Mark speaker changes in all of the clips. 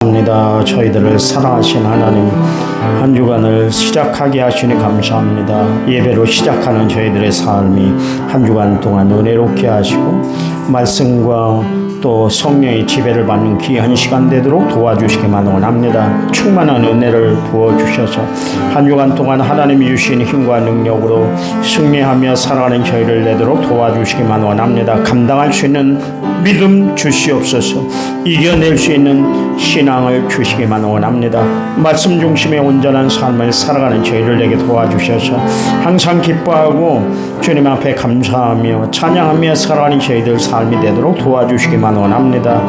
Speaker 1: 합니다. 저희들을 사랑하신 하나님, 한 주간을 시작하게 하시니 감사합니다. 예배로 시작하는 저희들의 삶이 한 주간 동안 은혜롭게 하시고 말씀과 또 성령의 지배를 받는 귀한 시간 되도록 도와주시기만 원합니다. 충만한 은혜를 부어주셔서 한 주간 동안 하나님이 주신 힘과 능력으로 승리하며 살아가는 저희를 내도록 도와주시기만 원합니다. 감당할 수 있는 믿음 주시옵소서. 이겨낼 수 있는 신앙을 주시기만 원합니다. 말씀 중심의 온전한 삶을 살아가는 저희를 내게 도와주셔서 항상 기뻐하고 주님 앞에 감사하며 찬양하며 살아가는 저희들 삶이 되도록 도와주시기만 원합니다.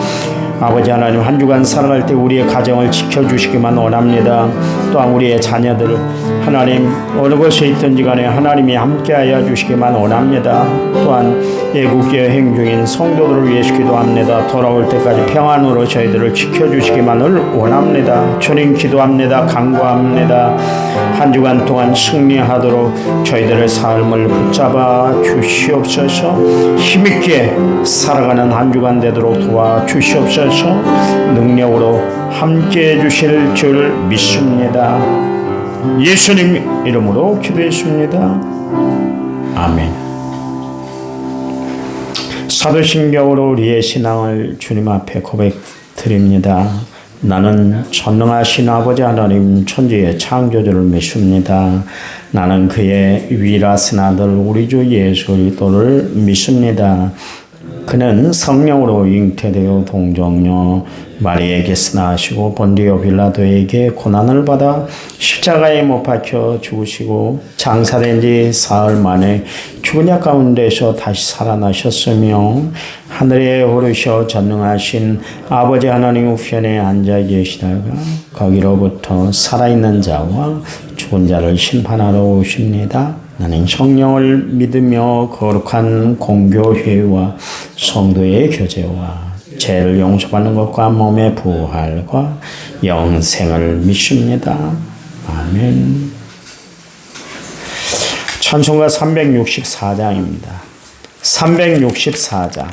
Speaker 1: 아버지 하나님, 한 주간 살아갈 때 우리의 가정을 지켜주시기만 원합니다. 또한 우리의 자녀들 하나님 어느 곳에 있든지 간에 하나님이 함께하여 주시기만 원합니다. 또한 애국 여행 중인 성도들을 위해서 기도합니다. 돌아올 때까지 평안으로 저희들을 지켜주시기만 원합니다. 주님 기도합니다. 간구합니다. 한 주간 동안 승리하도록 저희들의 삶을 붙잡아 주시옵소서. 힘있게 살아가는 한 주간 되도록 도와주시옵소서. 능력으로 함께해 주실 줄 믿습니다. 예수님 이름으로 기도했습니다. 아멘. 사도신경으로 우리의 신앙을 주님 앞에 고백드립니다. 나는 전능하신 아버지 하나님 천지의 창조주를 믿습니다. 나는 그의 위라신 아들 우리 주 예수 그리스도를 믿습니다. 그는 성령으로 잉태되어 동정녀 마리에게서 나시고 본디오 빌라도에게 고난을 받아 십자가에 못 박혀 죽으시고 장사된 지 사흘 만에 죽은 자 가운데서 다시 살아나셨으며 하늘에 오르셔 전능하신 아버지 하나님 우편에 앉아 계시다가 거기로부터 살아있는 자와 죽은 자를 심판하러 오십니다. 나는 성령을 믿으며 거룩한 공교회와 성도의 교제와 죄를 용서받는 것과 몸의 부활과 영생을 믿습니다. 아멘. 찬송가 364장입니다. 364장.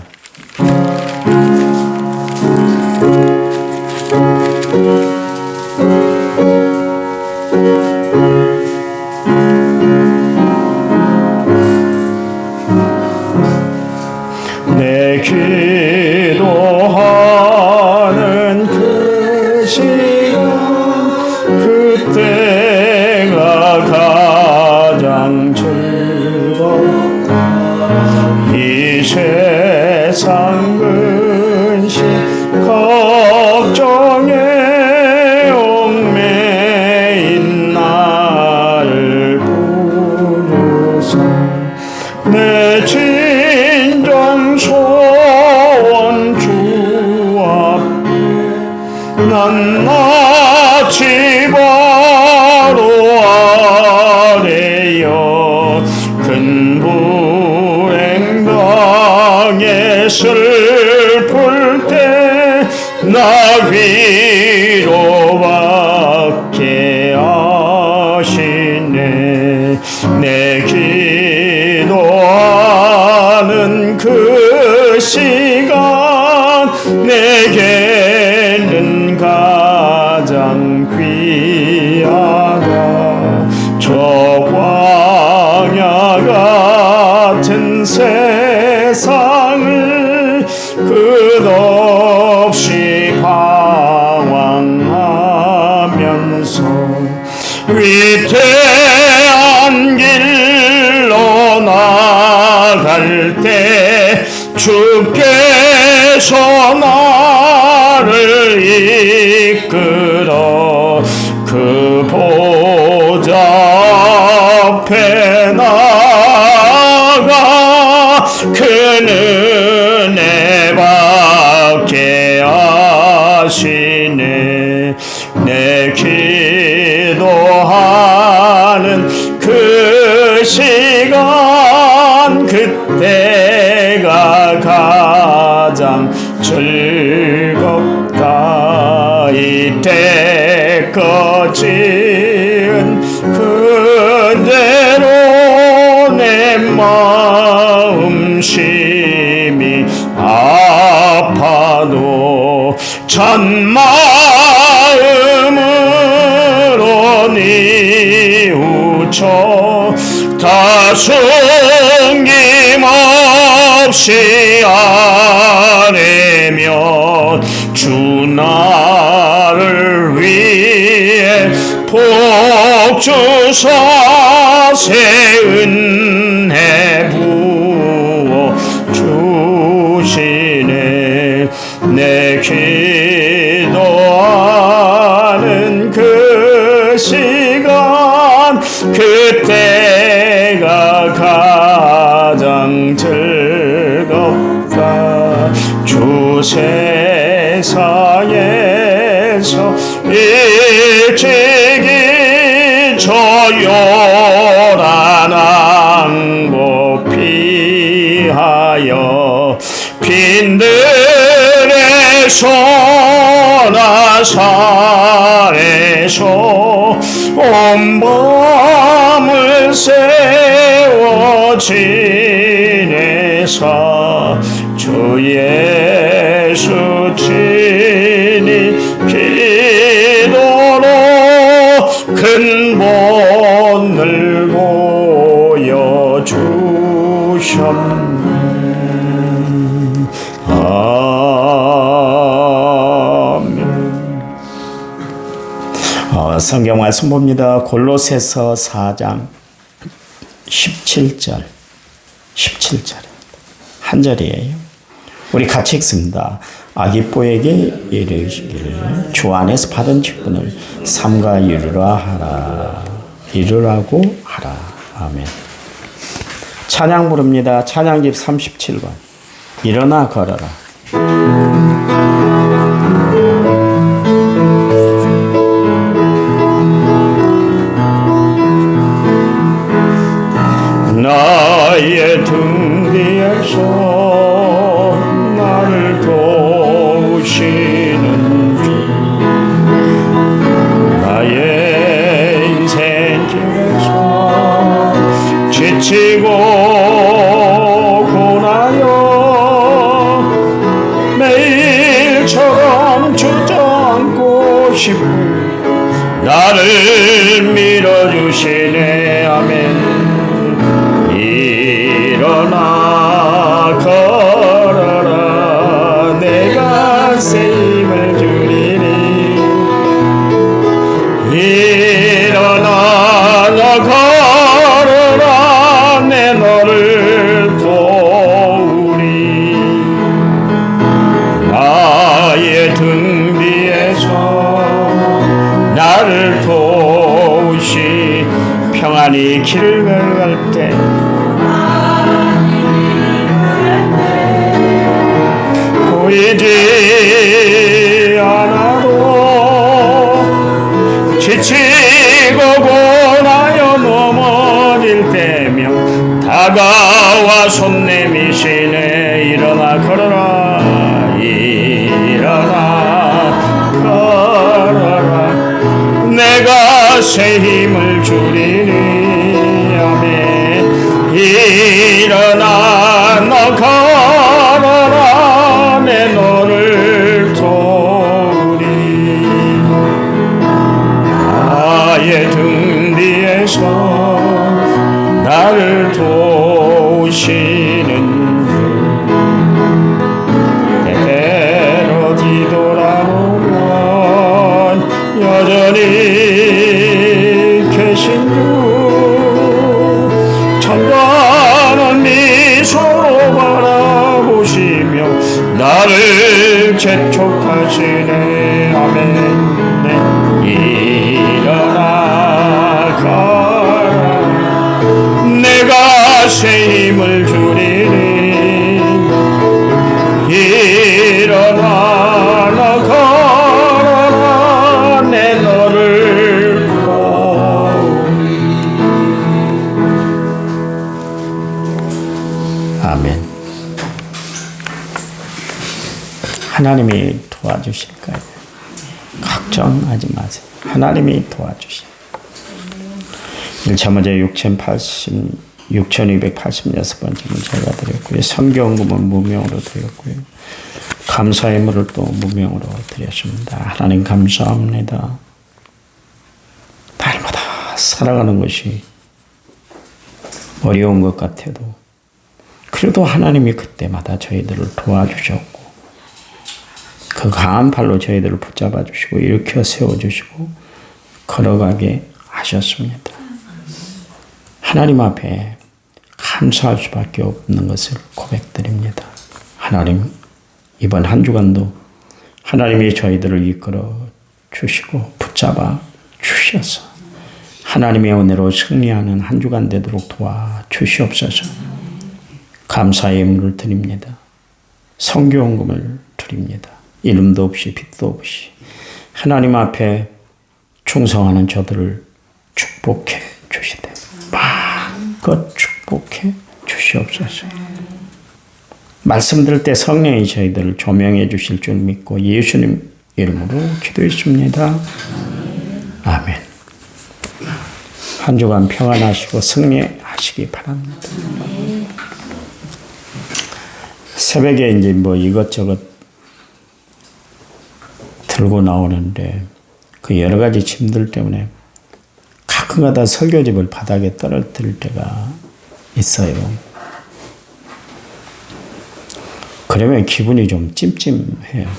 Speaker 1: 내 기도하는 그 시간 그때가 가장 즐겁다. 이 세상 근심 걱정에 얽매인 나를 부르사 내 진정 소원 주 앞에 난 마치 바로 아래여 큰 불행 당해 슬플 때 나 위로받게 하시네. 내 기도하는 그 시간 내게는 가장 귀하다. 저 광야 같은 세상을 끝없이 방황하면서 위태한 길로 나갈 때 주께서 나를 이끌어 그 보좌 앞에 나가 그 은혜 받게 하시네. 내 기도하는 그 시간 그때가 가장 즐겁다. 이때까지는 그대로 내 마음 심이 아파도 전 마음으로 뉘우쳐 다 숨김없이 아뢰며 주 나를 위해 복 주사 새 은혜 부어 주시네. 내 기도하는 그 시간 그때가 가장 즐겁다. 주 세상에서 일찍이 조용한 왕복 피하여 빈들의 소나산에서 온 밤을 세워 지내사 주 예수 친히 기도로 큰 본을 보여주셨네. 성경 말씀 봅니다. 골로새서 4장 17절 한 절이에요. 우리 같이 읽습니다. 아기뽀에게 이르시기를 주 안에서 받은 직분을 삼가 이루라고 하라. 아멘. 찬양 부릅니다. 찬양집 37번 일어나 걸어라. 나의 등 뒤에서 나를 도우시는 주, 나의 인생길에서 지치고 고나여 매일처럼 주저앉고 싶은 나를 밀어주시네. 아멘. 일어나 걸어라. 내가 새 힘을 주리니. 일어나 너 걸어라. 내 너를 도우리. 나의 등 뒤에서 나를 도우시 평안히 길을 걸어갈 때 보이지 않아도 지치고 고나여 넘어질 때면 다가와 손 내미시네. 일어나 걸어라. 일어나 걸어라. 내가 새 힘을 주리니. 아멘. 일어나 너 걸어라. 내 너를 도우리. 나의 등 뒤에서 나를 도우시는 주, 때때로 뒤돌아보면 여전히 계신 주, 천만한 미소로 바라보시며 나를 재촉하시네. 아멘. 네. 일어나 가라. 내가 새 힘을 주리니. 일어나 너 걸어라. 내 너를 도우리. 아멘. 하나님이 도와주실까요? 걱정하지 마세요. 하나님이 도와주실. 1차 문제 6,286번째 문제가 드렸고요. 성경금은 무명으로 드렸고요. 감사의 물을 또 무명으로 드렸습니다. 하나님 감사합니다. 날마다 살아가는 것이 어려운 것 같아도 그래도 하나님이 그때마다 저희들을 도와주셨고 그 강한 팔로 저희들을 붙잡아 주시고 일으켜 세워주시고 걸어가게 하셨습니다. 하나님 앞에 감사할 수밖에 없는 것을 고백드립니다. 하나님 이번 한 주간도 하나님이 저희들을 이끌어 주시고 붙잡아 주셔서 하나님의 은혜로 승리하는 한 주간 되도록 도와주시옵소서. 감사의 예물을 드립니다. 성교원금을 드립니다. 이름도 없이 빛도 없이 하나님 앞에 충성하는 저들을 축복해 주시되 마음껏 축복해 주시옵소서. 말씀 들을 때 성령이 저희들을 조명해 주실 줄 믿고 예수님 이름으로 기도했습니다. 아멘. 한 주간 평안하시고 승리하시기 바랍니다. 새벽에 이제 이것저것 들고 나오는데 그 여러 가지 짐들 때문에 가끔가다 설교집을 바닥에 떨어뜨릴 때가 있어요. 그러면 기분이 좀 찜찜해요.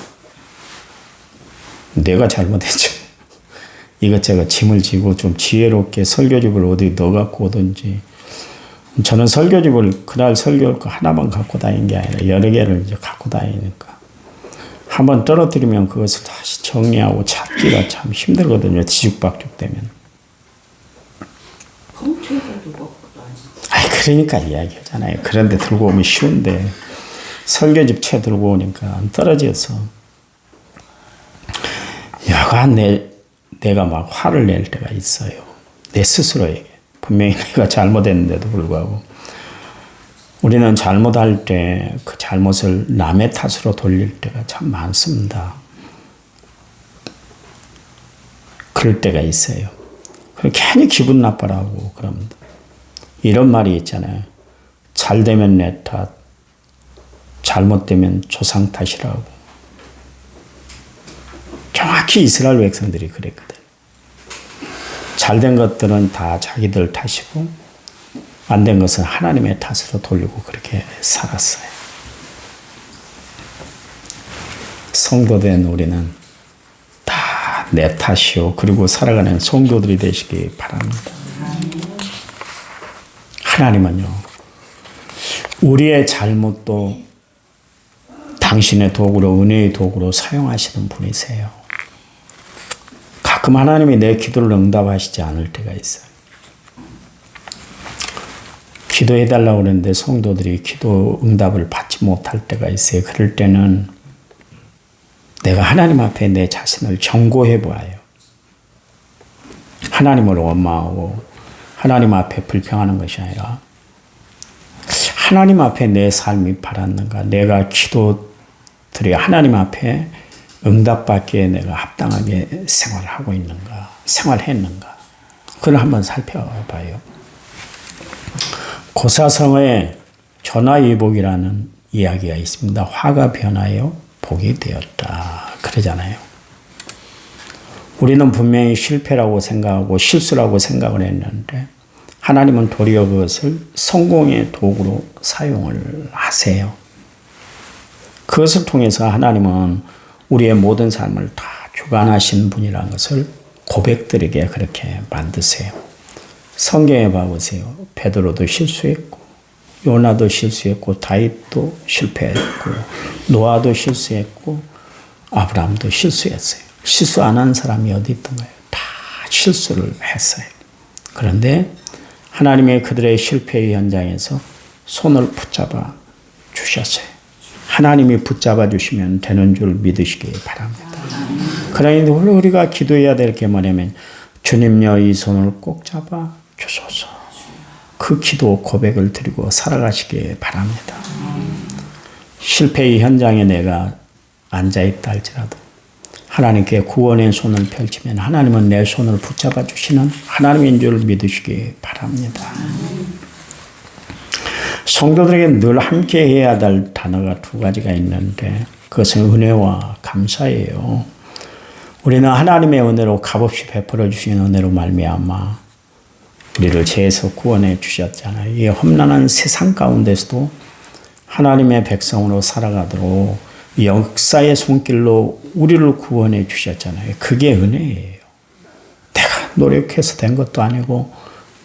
Speaker 1: 내가 잘못했죠. 이것저것 짐을 지고 좀 지혜롭게 설교집을 어디 넣어갖고 오든지. 저는 설교집을 그날 설교할 거 하나만 갖고 다닌 게 아니라 여러 개를 이제 갖고 다니니까 한번 떨어뜨리면 그것을 다시 정리하고 찾기가 참 힘들거든요. 뒤죽박죽 되면. 그러니까 이야기하잖아요. 그런데 들고 오면 쉬운데 설교집 채 들고 오니까 떨어져서 여간 내가 막 화를 낼 때가 있어요. 내 스스로에게. 분명히 내가 잘못했는데도 불구하고 우리는 잘못할 때 그 잘못을 남의 탓으로 돌릴 때가 참 많습니다. 그럴 때가 있어요. 괜히 기분 나빠라고 그럽니다. 이런 말이 있잖아요. 잘 되면 내 탓, 잘못되면 조상 탓이라고. 정확히 이스라엘 백성들이 그랬거든. 잘된 것들은 다 자기들 탓이고 안 된 것은 하나님의 탓으로 돌리고 그렇게 살았어요. 성도된 우리는 다 내 탓이요. 그리고 살아가는 성도들이 되시기 바랍니다. 하나님은요. 우리의 잘못도 당신의 도구로 은혜의 도구로 사용하시는 분이세요. 가끔 하나님이 내 기도를 응답하시지 않을 때가 있어요. 기도해달라고 그러는데 성도들이 기도 응답을 받지 못할 때가 있어요. 그럴 때는 내가 하나님 앞에 내 자신을 점검해 보아요. 하나님을 원망하고 하나님 앞에 불평하는 것이 아니라 하나님 앞에 내 삶이 바랐는가, 내가 기도드려 하나님 앞에 응답받기에 내가 합당하게 생활하고 있는가, 생활했는가, 그걸 한번 살펴봐요. 고사성어에 전화위복이라는 이야기가 있습니다. 화가 변하여 복이 되었다 그러잖아요. 우리는 분명히 실패라고 생각하고 실수라고 생각을 했는데 하나님은 도리어 그것을 성공의 도구로 사용을 하세요. 그것을 통해서 하나님은 우리의 모든 삶을 다 주관하신 분이라는 것을 고백드리게 그렇게 만드세요. 성경에 봐보세요. 베드로도 실수했고 요나도 실수했고 다윗도 실패했고 노아도 실수했고 아브라함도 실수했어요. 실수 안 한 사람이 어디 있던가요? 다 실수를 했어요. 그런데 하나님의 그들의 실패의 현장에서 손을 붙잡아 주셨어요. 하나님이 붙잡아 주시면 되는 줄 믿으시기 바랍니다. 그러니 우리가 기도해야 될 게 뭐냐면 주님여 이 손을 꼭 잡아 주소서. 그 기도 고백을 드리고 살아가시기 바랍니다. 실패의 현장에 내가 앉아있다 할지라도 하나님께 구원의 손을 펼치면 하나님은 내 손을 붙잡아 주시는 하나님인 줄 믿으시기 바랍니다. 성도들에게 늘 함께 해야 될 단어가 두 가지가 있는데 그것은 은혜와 감사예요. 우리는 하나님의 은혜로 값없이 베풀어 주신 은혜로 말미암아 우리를 죄에서 구원해 주셨잖아요. 이 험난한 세상 가운데서도 하나님의 백성으로 살아가도록 역사의 손길로 우리를 구원해 주셨잖아요. 그게 은혜예요. 내가 노력해서 된 것도 아니고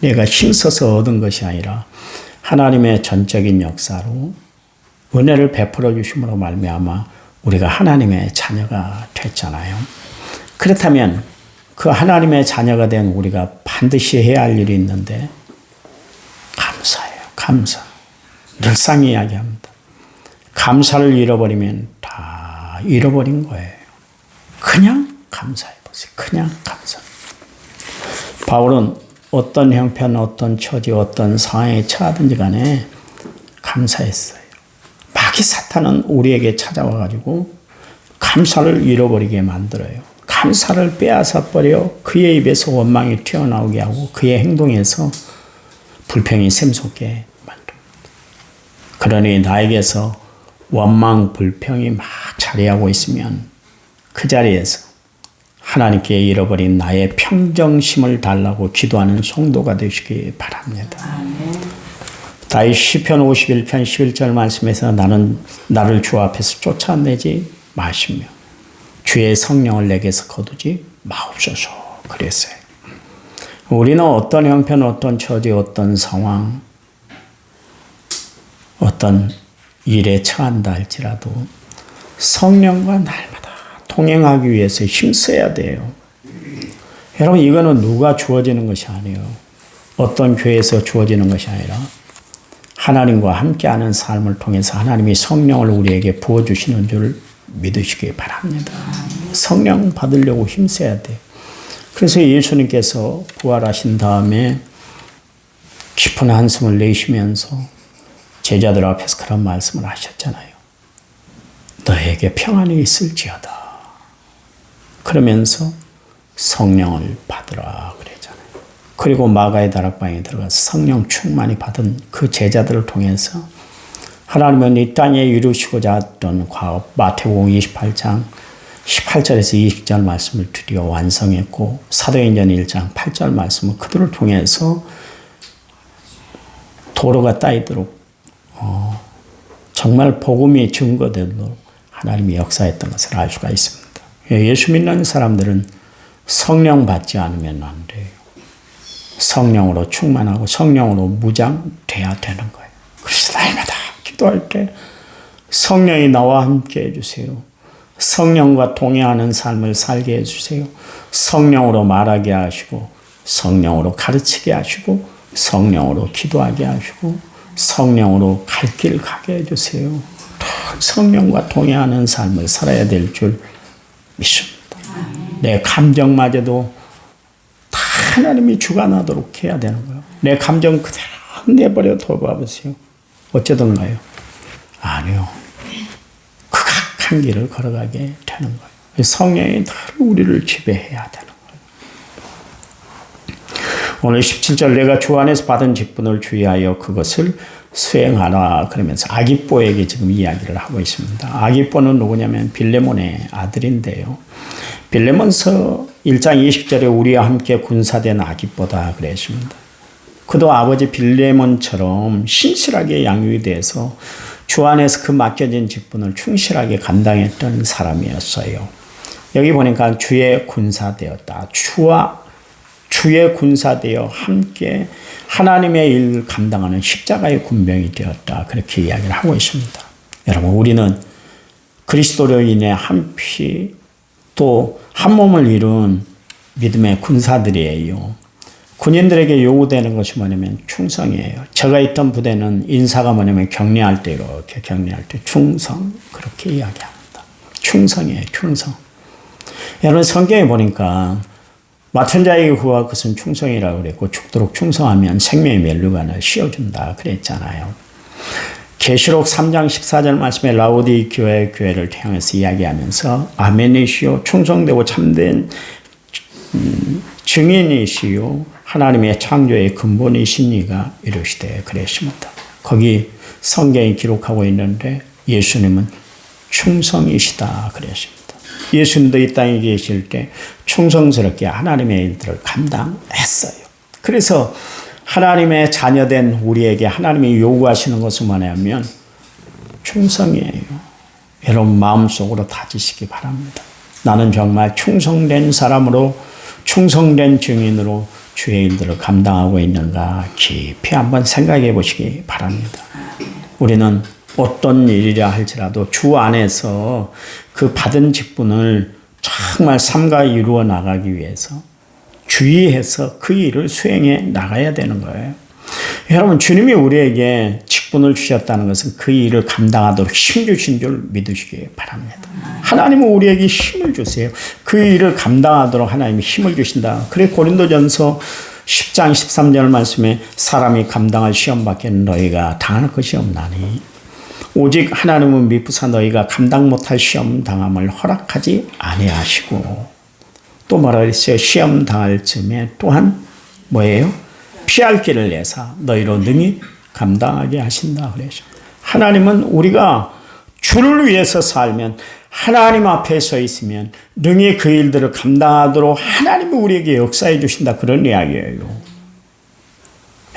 Speaker 1: 내가 힘써서 얻은 것이 아니라 하나님의 전적인 역사로 은혜를 베풀어 주심으로 말미암아 우리가 하나님의 자녀가 됐잖아요. 그렇다면 그 하나님의 자녀가 된 우리가 반드시 해야 할 일이 있는데 감사해요. 감사. 늘상 이야기합니다. 감사를 잃어버리면 다 잃어버린 거예요. 그냥 감사해 보세요. 그냥 감사. 바울은 어떤 형편, 어떤 처지, 어떤 상황에 처하든지 간에 감사했어요. 마귀 사탄은 우리에게 찾아와 가지고 감사를 잃어버리게 만들어요. 감사를 빼앗아 버려 그의 입에서 원망이 튀어나오게 하고 그의 행동에서 불평이 샘솟게 만듭니다. 그러니 나에게서 원망, 불평이 막 자리하고 있으면 그 자리에서 하나님께 잃어버린 나의 평정심을 달라고 기도하는 성도가 되시기 바랍니다. 다윗 시편 51편 11절 말씀에서 나는 나를 주 앞에서 쫓아내지 마시며 주의 성령을 내게서 거두지 마옵소서 그랬어요. 우리는 어떤 형편, 어떤 처지, 어떤 상황, 어떤 일에 처한다 할지라도 성령과 날마다 동행하기 위해서 힘써야 돼요. 여러분 이거는 누가 주어지는 것이 아니에요. 어떤 교회에서 주어지는 것이 아니라 하나님과 함께하는 삶을 통해서 하나님이 성령을 우리에게 부어주시는 줄 믿으시기 바랍니다. 성령 받으려고 힘써야 돼요. 그래서 예수님께서 부활하신 다음에 깊은 한숨을 내쉬면서 제자들 앞에서 그런 말씀을 하셨잖아요. 너에게 평안이 있을지어다. 그러면서 성령을 받으라 그랬잖아요. 그리고 마가의 다락방에 들어가서 성령 충만히 받은 그 제자들을 통해서 하나님은 이 땅에 이루시고자 했던 과업 마태복음 28장 18절에서 20절 말씀을 드디어 완성했고 사도행전 1장 8절 말씀을 그들을 통해서 도로가 따이도록 정말 복음이 증거되도록 하나님이 역사했던 것을 알 수가 있습니다. 예수 믿는 사람들은 성령 받지 않으면 안 돼요. 성령으로 충만하고 성령으로 무장돼야 되는 거예요. 그래서 날마다 기도할 때 성령이 나와 함께 해주세요. 성령과 동행하는 삶을 살게 해주세요. 성령으로 말하게 하시고 성령으로 가르치게 하시고 성령으로 기도하게 하시고 성령으로 갈 길 가게 해주세요. 성령과 동행하는 삶을 살아야 될 줄 믿습니다. 내 감정마저도 다 하나님이 주관하도록 해야 되는 거예요. 내 감정 그대로 내버려 둬봐보세요. 어쩌던가요? 아니요. 극악한 길을 걸어가게 되는 거예요. 성령이 늘 우리를 지배해야 되는 거예요. 오늘 17절 내가 주 안에서 받은 직분을 주의하여 그것을 수행하라 그러면서 아기뽀에게 지금 이야기를 하고 있습니다. 아기뽀는 누구냐면 빌레몬의 아들인데요. 빌레몬서 1장 20절에 우리와 함께 군사된 아기뽀다 그랬습니다. 그도 아버지 빌레몬처럼 신실하게 양육이 돼서 주 안에서 그 맡겨진 직분을 충실하게 감당했던 사람이었어요. 여기 보니까 주의 군사되었다. 주의 군사되어 함께 하나님의 일을 감당하는 십자가의 군병이 되었다. 그렇게 이야기를 하고 있습니다. 여러분 우리는 그리스도로 인해 한 피 또 한 몸을 이룬 믿음의 군사들이에요. 군인들에게 요구되는 것이 뭐냐면 충성이에요. 제가 있던 부대는 인사가 뭐냐면 격려할 때 이렇게 격려할 때 충성 그렇게 이야기합니다. 충성이에요. 충성. 여러분 성경에 보니까 맡은 자에게 구할 것은 충성이라고 그랬고 죽도록 충성하면 생명의 멸류관을 씌워준다 그랬잖아요. 계시록 3장 14절 말씀에 라오디 교회를 향해서 이야기하면서 아멘이시오 충성되고 참된 증인이시오 하나님의 창조의 근본이시니가 이르시되 그랬습니다. 거기 성경이 기록하고 있는데 예수님은 충성이시다 그러십니다. 예수님도 이 땅에 계실 때 충성스럽게 하나님의 일들을 감당했어요. 그래서 하나님의 자녀된 우리에게 하나님이 요구하시는 것은 뭐냐면 충성이에요. 여러분 마음속으로 다지시기 바랍니다. 나는 정말 충성된 사람으로 충성된 증인으로 주의 일들을 감당하고 있는가 깊이 한번 생각해 보시기 바랍니다. 우리는 어떤 일이라 할지라도 주 안에서 그 받은 직분을 정말 삼가 이루어 나가기 위해서 주의해서 그 일을 수행해 나가야 되는 거예요. 여러분 주님이 우리에게 직분을 주셨다는 것은 그 일을 감당하도록 힘 주신 줄 믿으시기 바랍니다. 하나님은 우리에게 힘을 주세요. 그 일을 감당하도록 하나님이 힘을 주신다. 그래 고린도전서 10장 13절 말씀에 사람이 감당할 시험밖에 너희가 당할 것이 없나니 오직 하나님은 미쁘사 너희가 감당 못할 시험 당함을 허락하지 아니하시고 또 뭐라 그랬어요? 시험 당할 즈음에 또한 뭐예요? 피할 길을 내사 너희로 능히 감당하게 하신다 그러죠. 하나님은 우리가 주를 위해서 살면 하나님 앞에 서 있으면 능히 그 일들을 감당하도록 하나님이 우리에게 역사해 주신다 그런 이야기예요.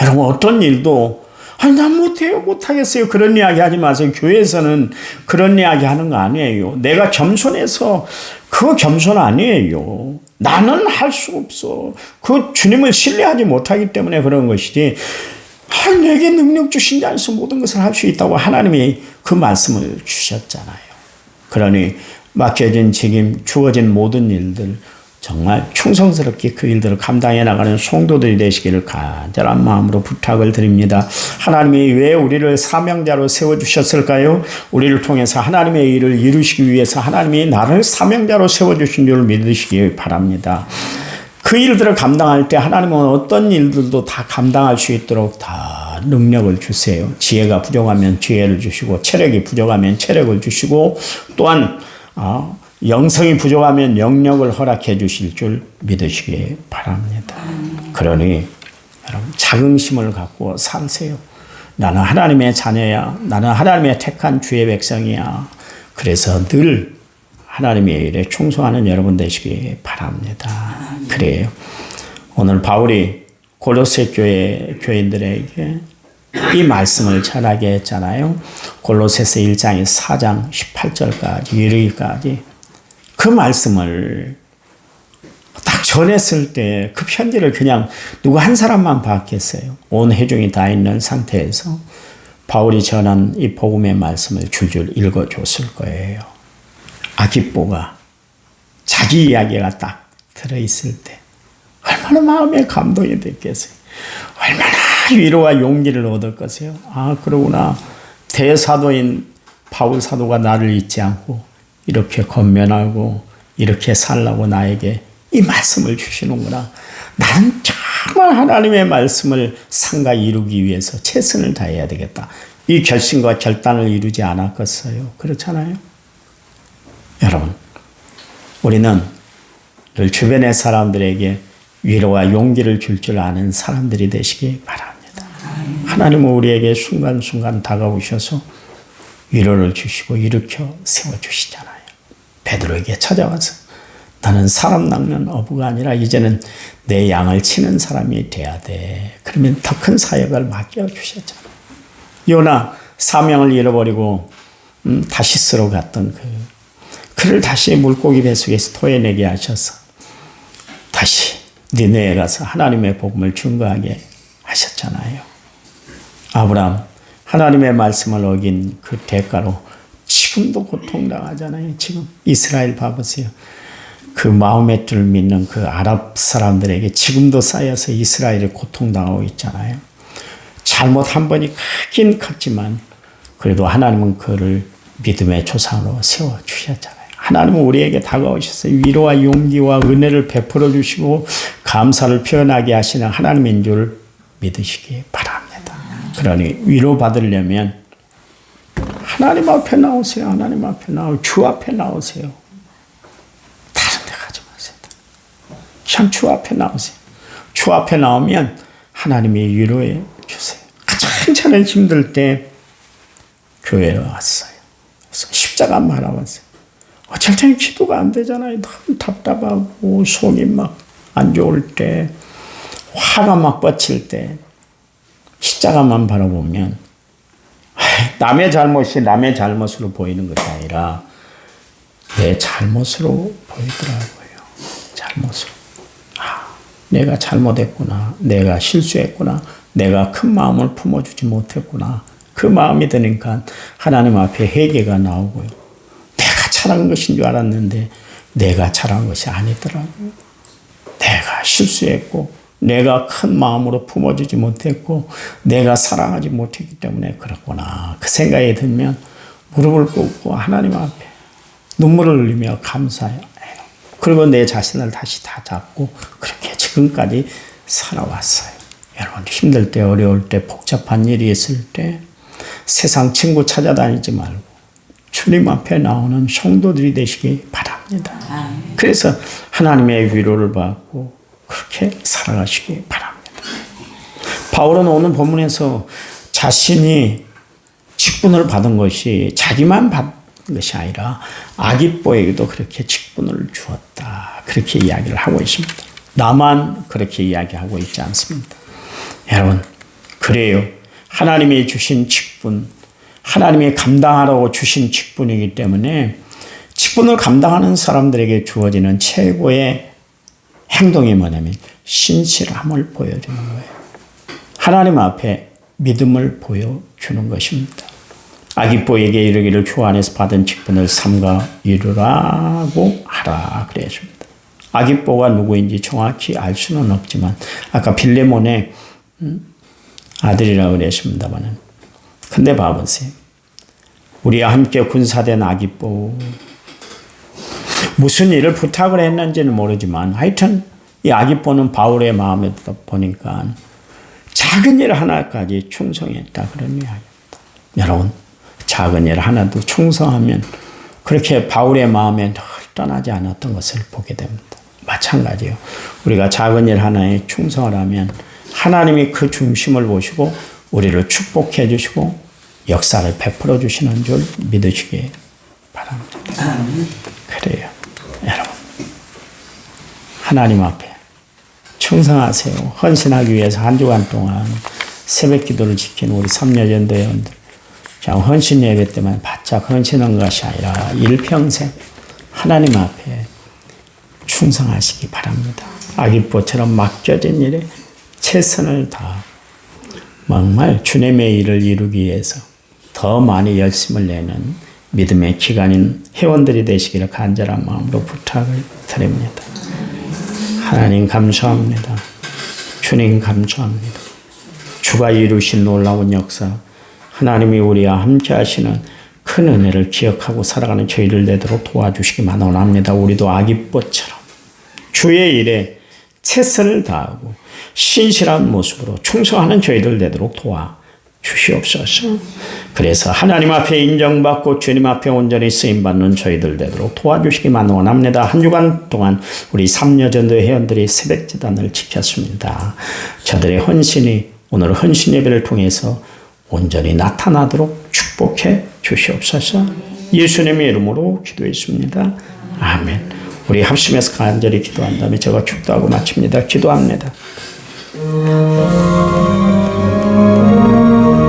Speaker 1: 여러분 어떤 일도 아니 난 못해요 못하겠어요 그런 이야기 하지 마세요. 교회에서는 그런 이야기 하는 거 아니에요. 내가 겸손해서 그거 겸손 아니에요. 나는 할 수 없어. 그 주님을 신뢰하지 못하기 때문에 그런 것이지 내게 능력 주신 자 안에서 모든 것을 할 수 있다고 하나님이 그 말씀을 주셨잖아요. 그러니 맡겨진 책임 주어진 모든 일들 정말 충성스럽게 그 일들을 감당해 나가는 성도들이 되시기를 간절한 마음으로 부탁을 드립니다. 하나님이 왜 우리를 사명자로 세워주셨을까요? 우리를 통해서 하나님의 일을 이루시기 위해서 하나님이 나를 사명자로 세워주신 줄 믿으시기 바랍니다. 그 일들을 감당할 때 하나님은 어떤 일들도 다 감당할 수 있도록 다 능력을 주세요. 지혜가 부족하면 지혜를 주시고 체력이 부족하면 체력을 주시고 또한 영성이 부족하면 영력을 허락해 주실 줄 믿으시기 바랍니다. 그러니 여러분 자긍심을 갖고 사세요. 나는 하나님의 자녀야. 나는 하나님의 택한 주의 백성이야. 그래서 늘 하나님의 일에 충성하는 여러분 되시기 바랍니다. 그래요. 오늘 바울이 골로새 교인들에게 이 말씀을 전하게 했잖아요. 골로새서 1장 4장 18절까지 이르기까지 그 말씀을 딱 전했을 때 그 편지를 그냥 누구 한 사람만 받겠어요. 온 회중이 다 있는 상태에서 바울이 전한 이 복음의 말씀을 줄줄 읽어줬을 거예요. 아기뽀가 자기 이야기가 딱 들어있을 때 얼마나 마음에 감동이 됐겠어요. 얼마나 위로와 용기를 얻었겠어요. 그러구나. 대사도인 바울 사도가 나를 잊지 않고 이렇게 권면하고 이렇게 살라고 나에게 이 말씀을 주시는구나. 나는 정말 하나님의 말씀을 상가 이루기 위해서 최선을 다해야 되겠다. 이 결심과 결단을 이루지 않았겠어요. 그렇잖아요. 여러분 우리는 늘 주변의 사람들에게 위로와 용기를 줄 아는 사람들이 되시기 바랍니다. 하나님은 우리에게 순간순간 다가오셔서 위로를 주시고 일으켜 세워주시잖아요. 베드로에게 찾아와서 나는 사람 낚는 어부가 아니라 이제는 내 양을 치는 사람이 돼야 돼. 그러면 더 큰 사역을 맡겨주셨잖아요. 요나 사명을 잃어버리고 다시스로 갔던 그를 다시 물고기 뱃속에서 토해내게 하셔서 다시 니네에 가서 하나님의 복음을 증거하게 하셨잖아요. 아브라함 하나님의 말씀을 어긴 그 대가로 지금도 고통당하잖아요. 지금 이스라엘 봐보세요. 그 마호메트를 믿는 그 아랍 사람들에게 지금도 쌓여서 이스라엘이 고통당하고 있잖아요. 잘못 한 번이 크긴 컸지만 그래도 하나님은 그를 믿음의 조상으로 세워주셨잖아요. 하나님은 우리에게 다가오셔서 위로와 용기와 은혜를 베풀어 주시고 감사를 표현하게 하시는 하나님인 줄 믿으시기 바랍니다. 그러니 위로받으려면 하나님 앞에 나오세요. 하나님 앞에 주 앞에 나오세요. 다른 데 가지 마세요. 그냥 주 앞에 나오세요. 주 앞에 나오면 하나님이 위로해 주세요. 가장 저는 힘들 때 교회에 왔어요. 그래서 십자가만 바라봤어요. 어쩔 때는 기도가 안 되잖아요. 너무 답답하고 속이 막 안 좋을 때, 화가 막 뻗칠 때 십자가만 바라보면 남의 잘못이 남의 잘못으로 보이는 것이 아니라 내 잘못으로 보이더라고요. 잘못으로. 내가 잘못했구나. 내가 실수했구나. 내가 큰 마음을 품어주지 못했구나. 그 마음이 드니까 하나님 앞에 회개가 나오고요. 내가 잘한 것인 줄 알았는데 내가 잘한 것이 아니더라고요. 내가 실수했고 내가 큰 마음으로 품어주지 못했고 내가 사랑하지 못했기 때문에 그렇구나. 그 생각이 들면 무릎을 꿇고 하나님 앞에 눈물을 흘리며 감사해요. 그리고 내 자신을 다시 다 잡고 그렇게 지금까지 살아왔어요. 여러분 힘들 때 어려울 때 복잡한 일이 있을 때 세상 친구 찾아다니지 말고 주님 앞에 나오는 성도들이 되시기 바랍니다. 그래서 하나님의 위로를 받고 그렇게 살아가시기 바랍니다. 바울은 오늘 본문에서 자신이 직분을 받은 것이 자기만 받은 것이 아니라 아기뽀에게도 그렇게 직분을 주었다. 그렇게 이야기를 하고 있습니다. 나만 그렇게 이야기하고 있지 않습니다. 여러분 그래요. 하나님이 주신 직분, 하나님이 감당하라고 주신 직분이기 때문에 직분을 감당하는 사람들에게 주어지는 최고의 행동이 뭐냐면 신실함을 보여주는 거예요. 하나님 앞에 믿음을 보여주는 것입니다. 아기뽀에게 이르기를 주 안에서 받은 직분을 삼가 이루라고 하라 그랬습니다. 아기뽀가 누구인지 정확히 알 수는 없지만 아까 빌레몬의 아들이라고 그랬습니다만 근데 봐보세요. 우리와 함께 군사된 아기뽀 무슨 일을 부탁을 했는지는 모르지만 하여튼 이 아기뽀는 바울의 마음에 보니까 작은 일 하나까지 충성했다 그런 이야기입니다. 여러분 작은 일 하나도 충성하면 그렇게 바울의 마음에 늘 떠나지 않았던 것을 보게 됩니다. 마찬가지요. 우리가 작은 일 하나에 충성을 하면 하나님이 그 중심을 보시고 우리를 축복해 주시고 역사를 베풀어 주시는 줄 믿으시기 바랍니다. 그래요. 여러분 하나님 앞에 충성하세요. 헌신하기 위해서 한 주간 동안 새벽 기도를 지킨 우리 삼려전도 회원들 헌신 예배 때만 바짝 헌신한 것이 아니라 일평생 하나님 앞에 충성하시기 바랍니다. 아기뽀처럼 맡겨진 일에 최선을 다하고 정말 주님의 일을 이루기 위해서 더 많이 열심을 내는 믿음의 기관인 회원들이 되시기를 간절한 마음으로 부탁을 드립니다. 하나님 감사합니다. 주님 감사합니다. 주가 이루신 놀라운 역사 하나님이 우리와 함께 하시는 큰 은혜를 기억하고 살아가는 저희를 되도록 도와주시기만 원합니다. 우리도 아기뽀처럼 주의 일에 최선을 다하고 신실한 모습으로 충성하는 저희들 되도록 도와주시옵소서. 그래서 하나님 앞에 인정받고 주님 앞에 온전히 쓰임받는 저희들 되도록 도와주시기만 원합니다. 한 주간 동안 우리 삼려전도 회원들이 새벽제단을 지켰습니다. 저들의 헌신이 오늘 헌신 예배를 통해서 온전히 나타나도록 축복해 주시옵소서. 예수님의 이름으로 기도했습니다. 아멘. 우리 합심해서 간절히 기도한 다음에 제가 축도하고 마칩니다. 기도합니다.